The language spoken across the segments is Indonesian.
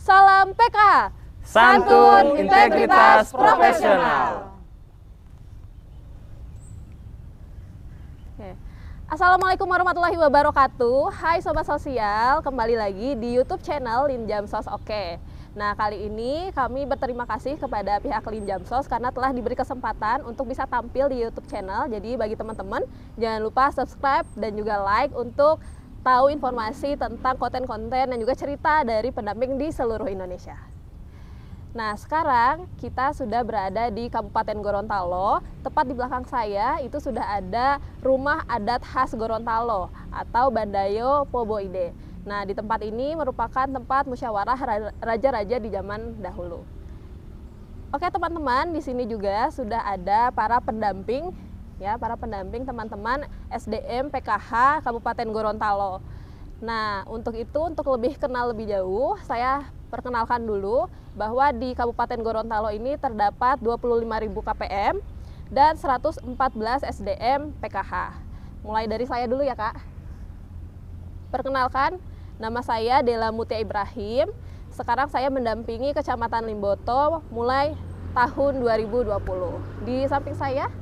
Salam PK, Santun, integritas, profesional. Oke. Assalamualaikum warahmatullahi wabarakatuh. Hai Sobat Sosial, kembali lagi di YouTube channel Linjamsos Oke. Nah, kali ini kami berterima kasih kepada pihak Linjamsos karena telah diberi kesempatan untuk bisa tampil di YouTube channel. Jadi bagi teman-teman, jangan lupa subscribe dan juga like untuk tahu informasi tentang konten-konten dan juga cerita dari pendamping di seluruh Indonesia. Nah, sekarang kita sudah berada di Kabupaten Gorontalo. Tepat di belakang saya itu sudah ada Rumah Adat Khas Gorontalo atau Bandayo Poboide. Nah, di tempat ini merupakan tempat musyawarah raja-raja di zaman dahulu. Oke, teman-teman, di sini juga sudah ada para pendamping teman-teman SDM PKH Kabupaten Gorontalo. Nah, untuk itu, untuk lebih kenal lebih jauh, saya perkenalkan dulu bahwa di Kabupaten Gorontalo ini terdapat 25.000 KPM dan 114 SDM PKH. Mulai dari saya dulu ya, Kak. Perkenalkan, nama saya Dela Mutia Ibrahim. Sekarang saya mendampingi Kecamatan Limboto mulai tahun 2020. Di samping saya,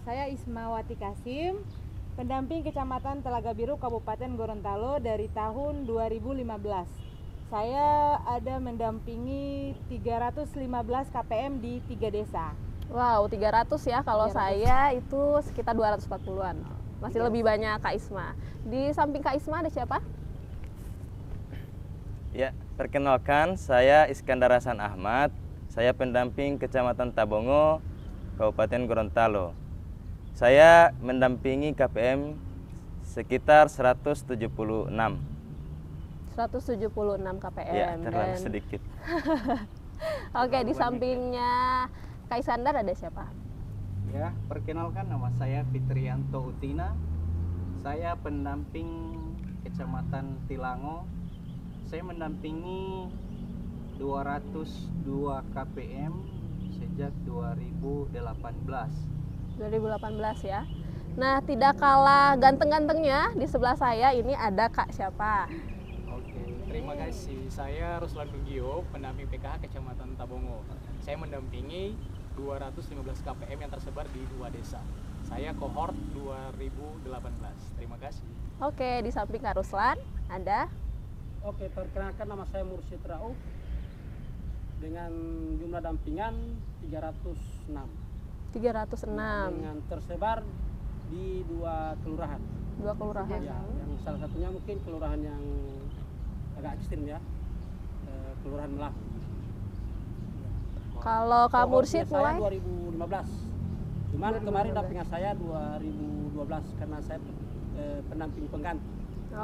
saya Ismawati Kasim, pendamping Kecamatan Telaga Biru Kabupaten Gorontalo dari tahun 2015. Saya ada mendampingi 315 KPM di 3 desa. Wow, 300 ya. Kalau 300. Saya itu sekitar 240-an. Masih lebih banyak Kak Isma. Di samping Kak Isma ada siapa? Ya, perkenalkan saya Iskandar Hasan Ahmad. Saya pendamping Kecamatan Tabongo, Kabupaten Gorontalo. Saya mendampingi KPM sekitar 176. 176 KPM. Ya, terlalu sedikit. Oke, di sampingnya Kak Iskandar ada siapa? Ya, perkenalkan, nama saya Fitrianto Utina. Saya pendamping Kecamatan Tilango. Saya mendampingi 202 KPM sejak 2018 ya. Nah, tidak kalah ganteng-gantengnya di sebelah saya ini ada Kak siapa? Oke, terima kasih. Saya Ruslan Dugio, pendamping PKH Kecamatan Tabongo. Saya mendampingi 215 KPM yang tersebar di 2 desa. Saya kohort 2018. Terima kasih. Oke, di samping Kak Ruslan ada. Oke, perkenalkan, nama saya Mursyid Rauf dengan jumlah dampingan 306. 306 dengan tersebar di 2 kelurahan. 2 kelurahan. Ya, yang salah satunya mungkin kelurahan yang agak ekstrim ya, Kelurahan Melahu. Kalau Kak Mursyid mulai 2015. Cuman 2015. Kemarin dampingan saya 2012 karena saya pendamping pengganti.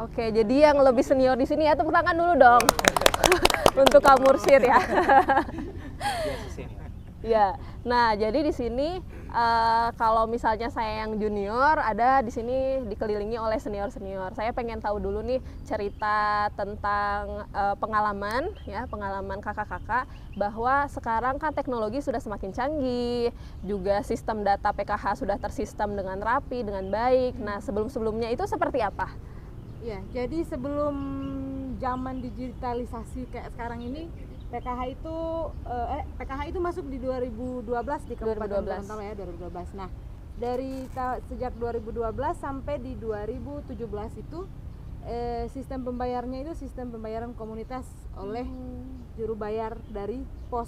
Oke, jadi yang lebih senior di sini ya, tepuk tangan dulu dong. Untuk Kak Mursyid ya. Ya, nah jadi di sini kalau misalnya saya yang junior, ada di sini dikelilingi oleh senior-senior. Saya pengen tahu dulu nih cerita tentang pengalaman kakak-kakak, bahwa sekarang kan teknologi sudah semakin canggih, juga sistem data PKH sudah tersistem dengan rapi, dengan baik. Nah, sebelum-sebelumnya itu seperti apa? Ya, jadi sebelum zaman digitalisasi kayak sekarang ini, PKH itu masuk di 2012 di Kabupaten Gorontalo ya, 2012. Nah, sejak 2012 sampai di 2017 itu sistem pembayarannya itu sistem pembayaran komunitas oleh juru bayar dari pos.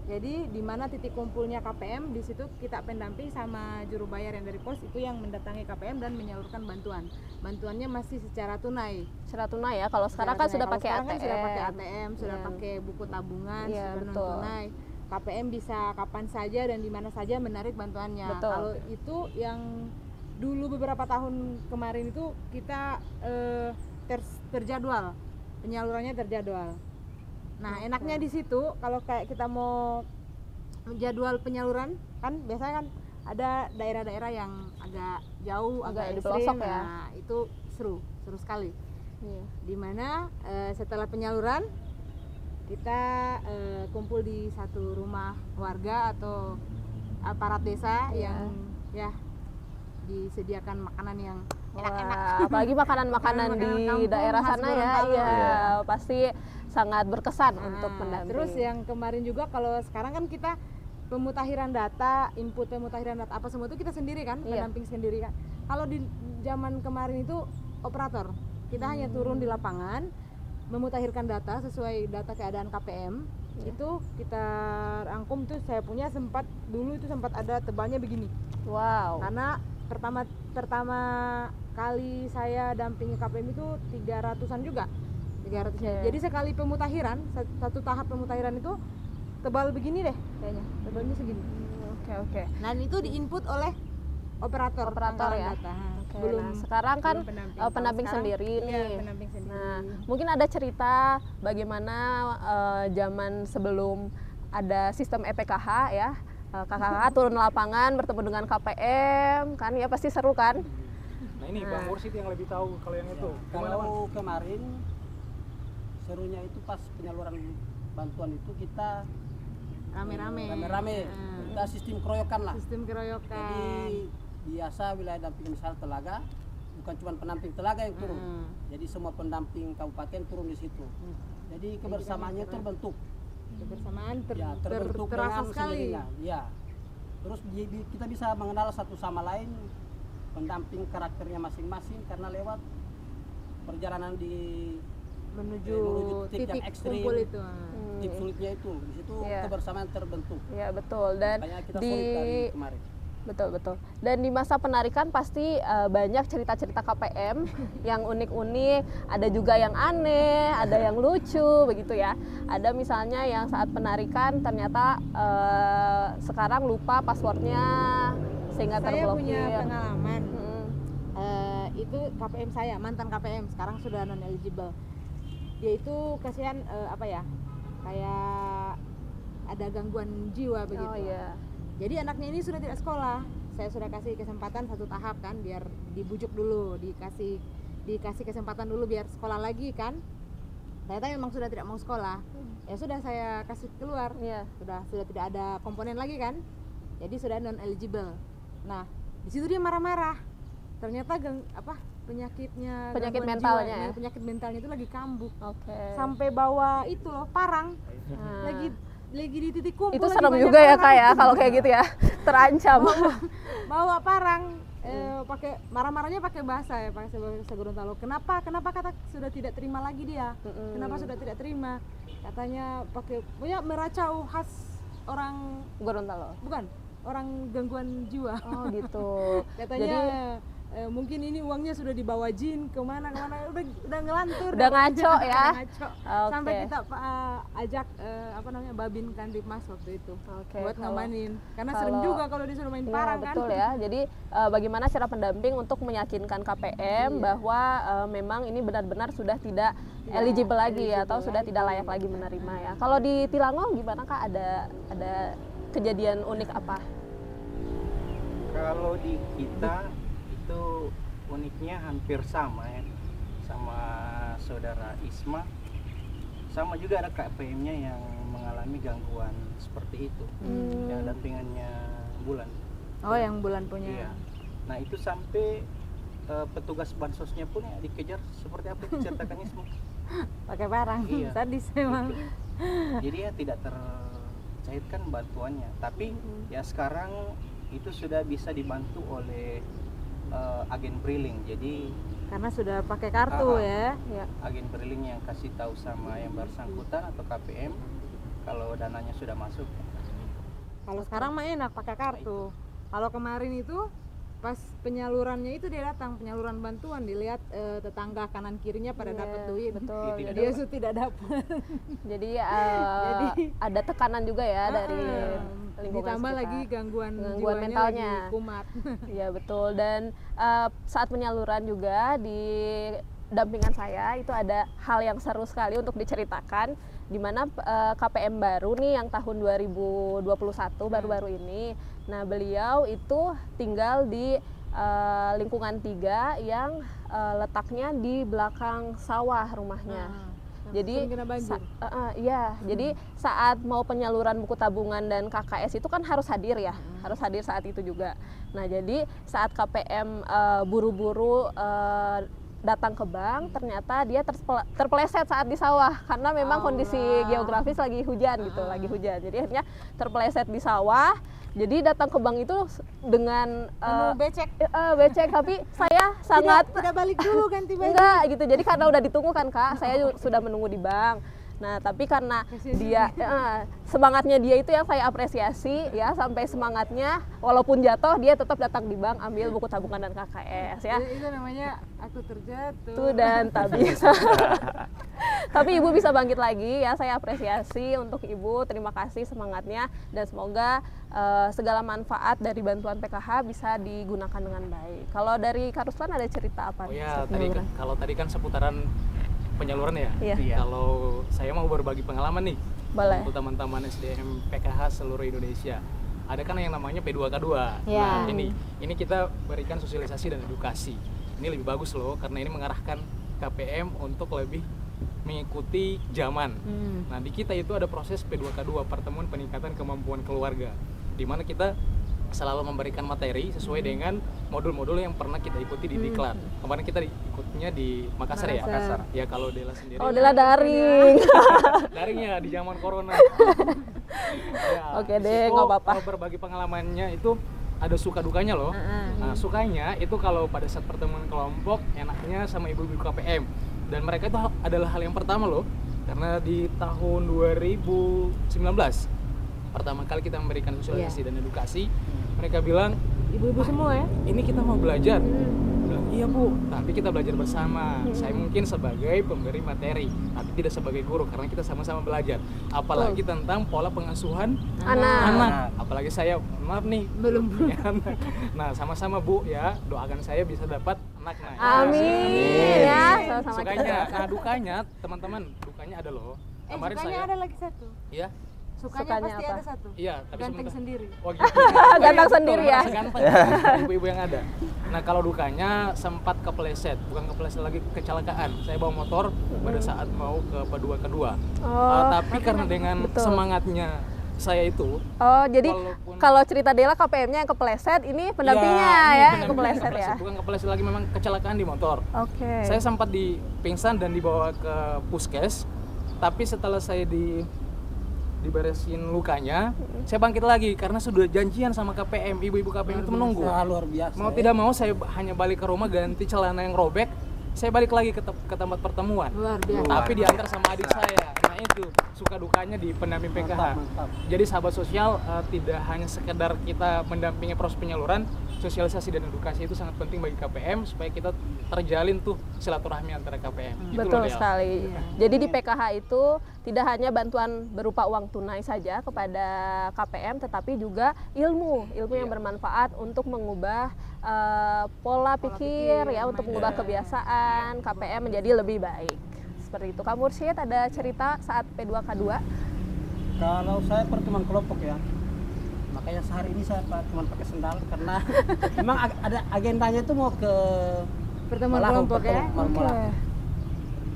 Jadi di mana titik kumpulnya KPM, di situ kita pendamping sama juru bayar yang dari pos itu yang mendatangi KPM dan menyalurkan bantuan. Bantuannya masih secara tunai. Secara tunai ya. Kalau sekarang kan sudah pakai ATM. Sudah pakai ATM, sudah pakai buku tabungan, ya, sudah non tunai. KPM bisa kapan saja dan di mana saja menarik bantuannya. Betul. Kalau itu yang dulu beberapa tahun kemarin itu kita terjadwal, penyalurannya terjadwal. Nah, enaknya di situ kalau kayak kita mau jadwal penyaluran, kan biasanya kan ada daerah-daerah yang agak jauh, agak di pelosok ya. Nah, itu seru sekali. Dimana setelah penyaluran kita kumpul di satu rumah warga atau aparat desa yang ya disediakan makanan yang Wah, apalagi makanan-makanan di Makanan kampung daerah khas sana ya, Gorontalo. iya, Iya. pasti sangat berkesan untuk Nah, pendamping. terus yang kemarin juga kalau sekarang kan kita pemutahiran data, input pemutahiran data apa semua itu kita sendiri kan, Iya. pendamping sendiri kan. Kalau di zaman kemarin itu operator, kita hanya turun di lapangan memutahirkan data sesuai data keadaan KPM. Itu kita rangkum tuh, saya punya dulu itu sempat ada tebalnya begini. Wow. Karena pertama kali saya dampingi KPM itu 300-an juga. 300. Oke. Jadi sekali pemutahiran, satu tahap pemutahiran itu tebal begini deh kayaknya. Tebalnya segini. Oke. Dan itu diinput oleh operator pangkalan ya. data. Oke, nah, sekarang kan belum pendamping Kalau sekarang, sendiri iya, nih. pendamping sendiri. Nah, mungkin ada cerita bagaimana zaman sebelum ada sistem EPKH ya. Kakak-kakak turun lapangan bertemu dengan KPM, kan ya pasti seru kan? Nah ini Bang Mursid yang lebih tahu kalau yang itu. Gimana, Bang? Kalau kemarin serunya itu pas penyaluran bantuan itu kita Rame-rame. kita sistem keroyokan lah. Sistem keroyokan. Jadi biasa wilayah damping misal Telaga bukan cuma pendamping Telaga yang turun, jadi semua pendamping kabupaten turun di situ. Jadi kebersamaannya terbentuk. Kebersamaan Terbentuk terasa dengan sekali. sendirinya. Ya. Terus kita bisa mengenal satu sama lain pendamping karakternya masing-masing karena lewat perjalanan Menuju titik yang titik ekstrim. kumpul itu. Tips sulitnya itu, di situ Iya. kebersamaan terbentuk. Ya betul, dan Makanya kita solid dari kemarin. betul. Dan di masa penarikan pasti banyak cerita-cerita KPM yang unik-unik, ada juga yang aneh, ada yang lucu begitu ya. Ada misalnya yang saat penarikan ternyata sekarang lupa passwordnya sehingga Saya terblokir. punya pengalaman. Mm. Itu KPM saya, mantan KPM, sekarang sudah non eligible. Dia itu kasihan kayak ada gangguan jiwa begitu. Oh iya. Jadi anaknya ini sudah tidak sekolah. Saya sudah kasih kesempatan satu tahap kan, biar dibujuk dulu, dikasih kesempatan dulu biar sekolah lagi kan. Ternyata memang sudah tidak mau sekolah. Ya sudah saya kasih keluar. Iya. Sudah tidak ada komponen lagi kan. Jadi sudah non eligible. Nah, di situ dia marah-marah. Ternyata penyakit Penyakit gangguan mentalnya jiwa, ya? penyakit mentalnya itu lagi kambuh. Oke. Sampai bawa itu loh, parang. Nah, Lagi di titik kumpul. itu lagi serem banyak juga ya orang. Kak ya kalau kayak gitu ya. Terancam. Bawa parang, pakai marah-marahnya pakai bahasa Gorontalo. Kenapa kata sudah tidak terima lagi dia? Kenapa sudah tidak terima? Katanya punya meracau khas orang, Gorontalo. bukan orang gangguan jiwa. Oh gitu. Katanya mungkin ini uangnya sudah dibawa jin kemana udah ngelantur, Udah ngaco ya. Udah ngaco. Oke. Sampai kita ajak Babin Kandipmas waktu itu Oke, buat kalau- ngamanin, karena serem juga kalau disuruh main parang kan. Betul ya. Jadi bagaimana cara pendamping untuk meyakinkan KPM bahwa memang ini benar-benar sudah tidak eligible lagi atau sudah tidak layak lagi menerima ya. Kalau di Tilango gimana Kak? Ada kejadian unik apa? Kalau di kita itu uniknya hampir sama ya, sama saudara Isma. Sama juga ada KPM-nya yang mengalami gangguan seperti itu, yang dampingannya Bulan. Oh, yang Bulan punya. Iya. Nah itu sampai petugas bansosnya pun ya dikejar seperti apa yang diceritakan Isma. Pakai parang. Iya. Sadis memang. Jadi ya tidak tercairkan bantuannya. Tapi ya sekarang itu sudah bisa dibantu oleh agen briling. Jadi Karena sudah pakai kartu ya. Ya. agen briling yang kasih tahu sama yang bersangkutan atau KPM kalau dananya sudah masuk. Kalau sekarang mah enak pakai kartu. Kalau kemarin itu pas penyalurannya itu dia datang, penyaluran bantuan, dilihat tetangga kanan kirinya pada Iya, dapat duit. betul. Tidak Dia sudah tidak dapat. Jadi ada tekanan juga ya dari lingkungan Ditambah sekitar. lagi gangguan Gangguan jiwanya mentalnya. lagi kumat. Iya betul, dan saat penyaluran juga di dampingan saya itu ada hal yang seru sekali untuk diceritakan, di mana KPM baru nih yang tahun 2021 baru-baru ini. Nah beliau itu tinggal di lingkungan 3 yang letaknya di belakang sawah rumahnya. Jadi kena banjir. iya, jadi saat mau penyaluran buku tabungan dan KKS itu kan harus hadir ya, harus hadir saat itu juga. Nah jadi saat KPM buru-buru datang ke bank, ternyata dia terpeleset saat di sawah karena memang kondisi geografis lagi hujan gitu, lagi hujan. Jadi akhirnya terpeleset di sawah. Jadi datang ke bank itu dengan becek. becek, tapi saya sangat Tidak balik dulu ganti baju. enggak gitu. Jadi karena udah ditunggu kan Kak, saya sudah menunggu di bank. Nah tapi karena dia semangatnya dia itu yang saya apresiasi ya, sampai semangatnya walaupun jatuh dia tetap datang di bank ambil buku tabungan dan KKS ya. Itu namanya aku terjatuh. Itu dan tak bisa. Tapi Ibu bisa bangkit lagi ya, saya apresiasi untuk Ibu, terima kasih semangatnya dan semoga segala manfaat dari bantuan PKH bisa digunakan dengan baik. Kalau dari Kak Ruslan ada cerita apa? Oh ya, tadi kan seputaran penyaluran ya. Iya. Kalau saya mau berbagi pengalaman nih Boleh. untuk teman-teman SDM PKH seluruh Indonesia. Ada kan yang namanya P2K2. Iya. Nah, ini kita berikan sosialisasi dan edukasi. Ini lebih bagus loh karena ini mengarahkan KPM untuk lebih mengikuti zaman. Nah, di kita itu ada proses P2K2, pertemuan peningkatan kemampuan keluarga, di mana kita selalu memberikan materi sesuai dengan modul-modul yang pernah kita ikuti di Diklat. Kemarin kita ikutnya di Makassar ya. Makassar. Ya kalau Dela sendiri. Oh, Dela daring. Daringnya di zaman corona. Ya, Oke di deh, situ nggak apa-apa. kalau berbagi pengalamannya itu ada suka dukanya loh. Nah, sukanya itu kalau pada saat pertemuan kelompok enaknya sama ibu-ibu KPM, dan mereka itu adalah hal yang pertama loh, karena di tahun 2019 pertama kali kita memberikan sosialisasi dan edukasi, mereka bilang Ibu-ibu semua ya. ini kita mau belajar. Bilang, iya Bu, tapi kita belajar bersama. Saya mungkin sebagai pemberi materi, tapi tidak sebagai guru karena kita sama-sama belajar. Apalagi tentang pola pengasuhan anak. Apalagi saya, maaf nih, Belum. Nah, sama-sama Bu ya, doakan saya bisa dapat anak. Amin ya, sama-sama kita. Sukanya, nah dukanya teman-teman, dukanya ada loh. Kemarin Sukanya saya, ada lagi satu. iya, Sukanya pasti apa? ada satu. iya, tapi Ganteng sebentar. sendiri. Oh gitu. Ganteng sendiri ya. Ganteng, ibu-ibu yang ada. Nah kalau dukanya sempat kepleset, bukan kepleset lagi, kecelakaan. Saya bawa motor pada saat mau ke P2K2. Tapi karena dengan betul. semangatnya saya itu. Oh, jadi Walaupun- kalau cerita Dela KPM-nya yang kepleset, ini pendampingnya ini ya, benar-benar kepleset ya. Bukan kepleset lagi, memang kecelakaan di motor. Oke. Saya sempat pingsan dan dibawa ke puskes. Tapi setelah saya diberesin lukanya, saya bangkit lagi karena sudah janjian sama KPM, ibu-ibu KPM itu menunggu. Luar biasa. Mau tidak mau saya hanya balik ke rumah ganti celana yang robek, saya balik lagi ke tempat pertemuan. Luar biasa. Tapi diantar sama adik saya. Nah itu suka dukanya di pendamping PKH. Mantap. Jadi sahabat sosial tidak hanya sekedar kita mendampingi proses penyaluran, sosialisasi dan edukasi itu sangat penting bagi KPM supaya kita terjalin tuh silaturahmi antara KPM. Gitu Betul loh, Del. sekali. Jadi di PKH itu tidak hanya bantuan berupa uang tunai saja kepada KPM, tetapi juga ilmu yang bermanfaat untuk mengubah pola pikir ya, untuk mengubah kebiasaan KPM menjadi lebih baik. Seperti itu. Kak Mursyid ada cerita saat P2K2? Kalau saya pertemuan kelompok ya, makanya sehari ini saya cuma pakai sendal karena memang ada agendanya itu mau ke Pertemuan Malahu, kelompok ya. pertemuan Malahu.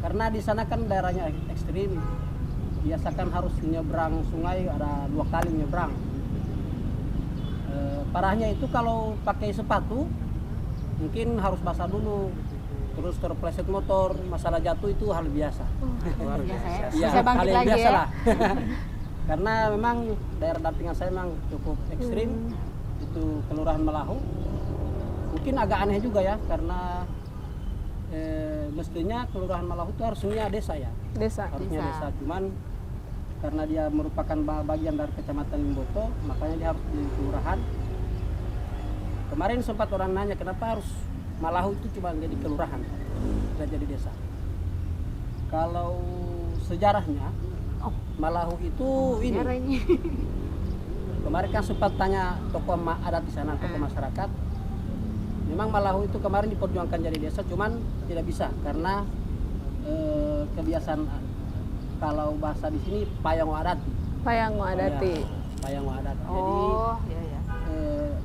Karena di sana kan daerahnya ekstrim, biasakan harus menyeberang sungai, ada 2 kali menyeberang. Parahnya itu kalau pakai sepatu mungkin harus basah dulu, terus terpleset motor, masalah jatuh itu hal biasa. Luar biasa ya. Iya, Bisa bangkit hal yang lagi biasa ya. lah. Karena memang daerah dampingan saya memang cukup ekstrim, itu Kelurahan Malahu. Mungkin agak aneh juga ya, karena mestinya Kelurahan Malahu itu harusnya desa ya, Desa. harusnya desa. Cuman karena dia merupakan bagian dari Kecamatan Limboto, makanya dia harus di kelurahan. Kemarin sempat orang nanya kenapa harus Malahu itu cuma jadi kelurahan, tidak jadi desa. Kalau sejarahnya, Malahu itu ini. Sejarahnya. Kemarin kan sempat tanya tokoh adat di sana, tokoh masyarakat. Memang Malahu itu kemarin diperjuangkan jadi desa, cuman tidak bisa karena kebiasaan, kalau bahasa di sini payang wadati. Payang Wadati. Payang wadati. Jadi Oh, iya ya.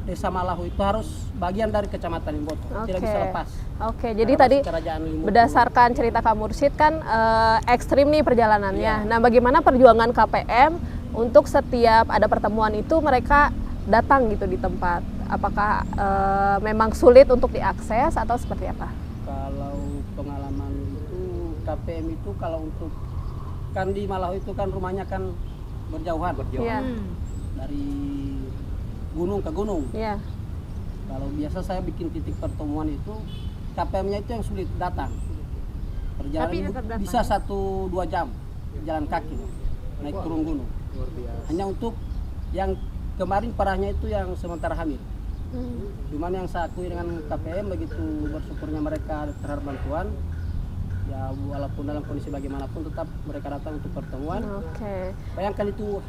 Desa Malahu itu harus bagian dari Kecamatan Limboto, tidak Oke. bisa lepas. Oke, jadi Karena tadi masih Kerajaan Limboto. berdasarkan cerita Kak Mursid kan ekstrim nih perjalanannya. Iya. Nah, bagaimana perjuangan KPM untuk setiap ada pertemuan itu mereka datang gitu di tempat? Apakah memang sulit untuk diakses atau seperti apa? Kalau pengalaman itu KPM itu kalau untuk kan di Malahu itu kan rumahnya kan berjauhan Iya. dari gunung ke gunung. Iya. Kalau biasa saya bikin titik pertemuan itu KPM-nya itu yang sulit datang. Perjalanan Tapi tetap datang. bisa 1-2 jam jalan kaki naik turun gunung. Luar biasa. Hanya untuk yang kemarin parahnya itu yang sementara hamil. Cuman yang saya akui dengan KPM begitu bersyukurnya mereka terhadap bantuan. Ya walaupun dalam kondisi bagaimanapun tetap mereka datang untuk pertemuan. Oke. Bayangkan itu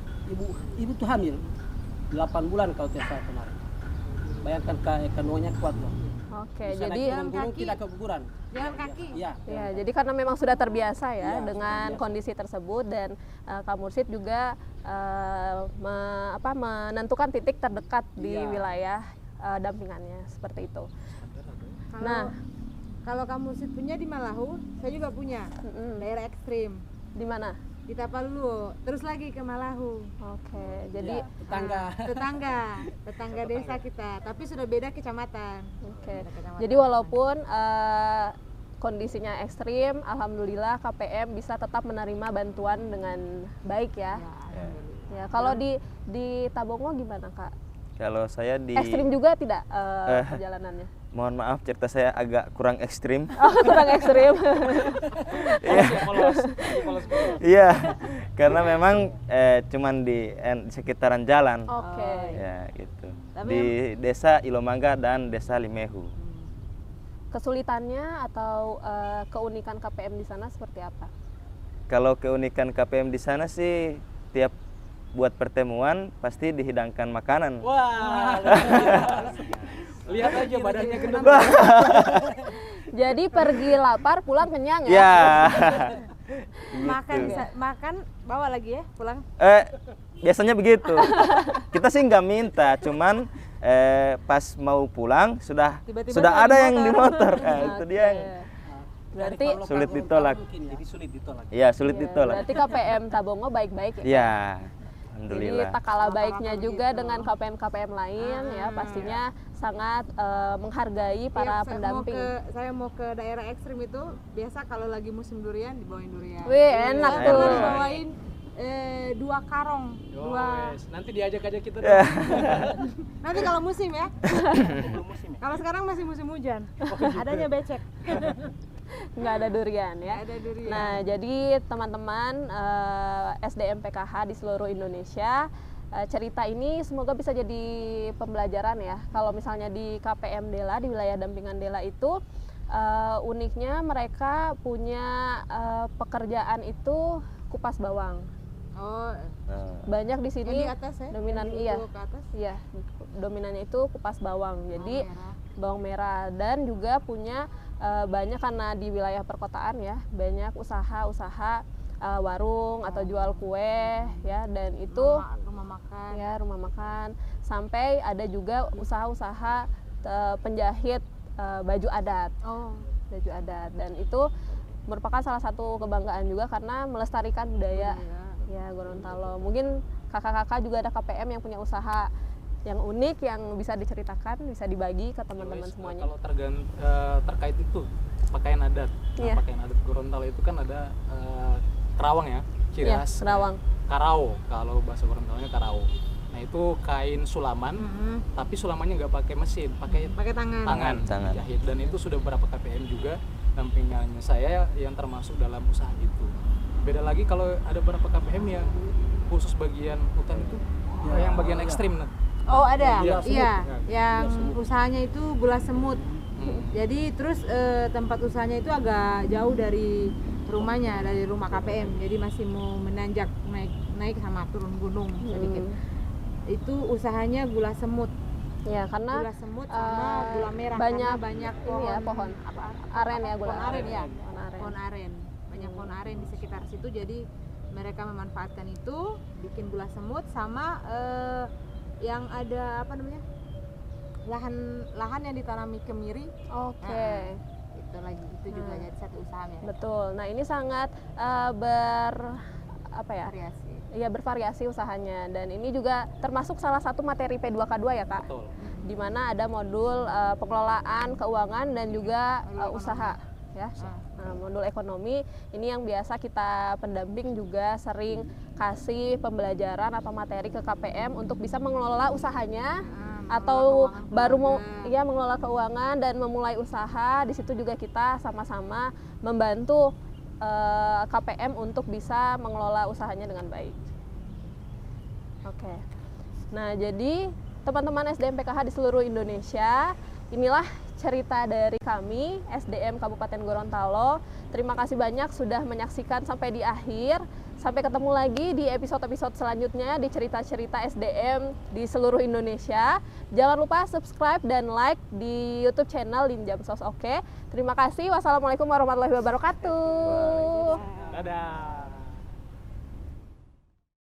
ibu tuh hamil 8 bulan kalau tidak salah kemarin. Bayangkan kandungannya kuat loh. Oke, Bisa jadi naik turun gunung kaki. tidak keguguran. Jalan kaki. Iya. ya, jadi karena memang sudah terbiasa ya Iya, dengan sudah biasa. kondisi tersebut dan Kak Mursid juga menentukan titik terdekat di Iya. wilayah dampingannya seperti itu. Kalau Nah. kalau kamu Mursid punya di Malahu, saya juga punya. Mm-mm. Daerah ekstrim. Di mana? Di Tapaluluh, terus lagi ke Malahu. Oke, jadi Ya, tetangga. Tetangga desa kita, tapi sudah beda kecamatan. oke. Beda kecamatan. Jadi walaupun kondisinya ekstrim, alhamdulillah KPM bisa tetap menerima bantuan dengan baik ya. Ya, Ya. Ya, kalau di Tabongo gimana Kak? Kalau saya di Ekstrim juga tidak perjalanannya? mohon maaf cerita saya agak kurang ekstrim. Oh, kurang ekstrim. Polos. Iya, karena memang cuman di sekitaran jalan. Oke. Ya, gitu. Tapi Di Desa Ilomangga dan Desa Limehu. Kesulitannya atau keunikan KPM di sana seperti apa? Kalau keunikan KPM di sana sih tiap buat pertemuan pasti dihidangkan makanan. Wah. Lihat aja badannya gendut. Jadi pergi lapar, pulang kenyang ya? Ya. makan Gitu. bisa makan bawa lagi ya pulang. Biasanya begitu. Kita sih nggak minta, cuman pas mau pulang Tiba-tiba sudah tuh ada di yang di motor. motor. Itu dia yang Berarti Dari sulit lokal ditolak. mungkin ya. Jadi sulit ditolak. ya sulit ya, ditolak. berarti KPM Tabongo baik-baik ya? Ya, Jadi alhamdulillah. tak kalah baiknya Rata-rata juga begitu. dengan KPM-KPM lain ya pastinya sangat menghargai para Tiap pendamping. saya mau ke daerah ekstrim itu biasa kalau lagi musim durian dibawain durian. Wih, enak Saya tuh. pernah dibawain 2 karong, Nanti diajak aja kita. nanti kalau musim ya. Belum musim ya. Kalau sekarang masih musim hujan, adanya becek. Nggak ada durian ya. Ada durian. Nah, jadi teman-teman SDM PKH di seluruh Indonesia, cerita ini semoga bisa jadi pembelajaran ya. Kalau misalnya di KPM Dela, di wilayah dampingan Dela itu uniknya mereka punya pekerjaan itu kupas bawang. Oh, Banyak di sini yang di atas ya? dominan Yang iya. ke atas. Iya, dominannya itu kupas bawang. Jadi merah. bawang merah dan juga punya banyak karena di wilayah perkotaan ya, banyak usaha-usaha warung atau jual kue ya, dan itu rumah makan. ya rumah makan, sampai ada juga usaha-usaha penjahit baju adat. Oh, Baju adat, dan itu merupakan salah satu kebanggaan juga karena melestarikan budaya ya Gorontalo. Mungkin kakak-kakak juga ada KPM yang punya usaha yang unik yang bisa diceritakan, bisa dibagi ke teman-teman semuanya. Kalau terkait itu pakaian adat. Nah, Iya. pakaian adat Gorontalo itu kan ada kerawang ya, ciri Iya, khas. kerawang. Karao, kalau bahasa Gorontalonya karao. Nah, itu kain sulaman, tapi sulamannya nggak pakai mesin, pakai pakai tangan. Tangan. jahit, dan itu sudah beberapa KPM juga dampingannya saya yang termasuk dalam usaha itu. Beda lagi kalau ada beberapa KPM yang khusus bagian hutan itu yang bagian ekstrim. Nah. Oh, ada. Gula semut. Iya, Ya, yang gula semut. usahanya itu gula semut. Hmm. Jadi terus tempat usahanya itu agak jauh dari rumahnya, dari rumah KPM. Jadi masih mau menanjak naik sama turun gunung sedikit. Itu usahanya gula semut. Ya, karena Gula semut sama gula merah. banyak karena banyak ini ya pohon aren ya, gula pohon aren ya. Pohon aren. Pohon aren. Banyak pohon aren di sekitar situ, jadi mereka memanfaatkan itu bikin gula semut sama yang ada apa namanya? lahan yang ditanami kemiri. Oke. Itu lagi itu juga jadi satu usaha ya. Betul. Nah, ini sangat Variasi. Iya, bervariasi usahanya, dan ini juga termasuk salah satu materi P2K2 ya, Kak? Betul. Di mana ada modul pengelolaan keuangan dan juga usaha ya. Nah, modul ekonomi ini yang biasa kita pendamping juga sering kasih pembelajaran atau materi ke KPM untuk bisa mengelola usahanya atau baru mau mengelola keuangan dan memulai usaha. Di situ juga kita sama-sama membantu KPM untuk bisa mengelola usahanya dengan baik. Oke. Nah, jadi teman-teman SDM PKH di seluruh Indonesia, inilah cerita dari kami SDM Kabupaten Gorontalo. Terima kasih banyak sudah menyaksikan sampai di akhir. Sampai ketemu lagi di episode-episode selanjutnya di cerita-cerita SDM di seluruh Indonesia. Jangan lupa subscribe dan like di YouTube channel Linjam Sos Oke. Terima kasih. Wassalamualaikum warahmatullahi wabarakatuh. Dadah.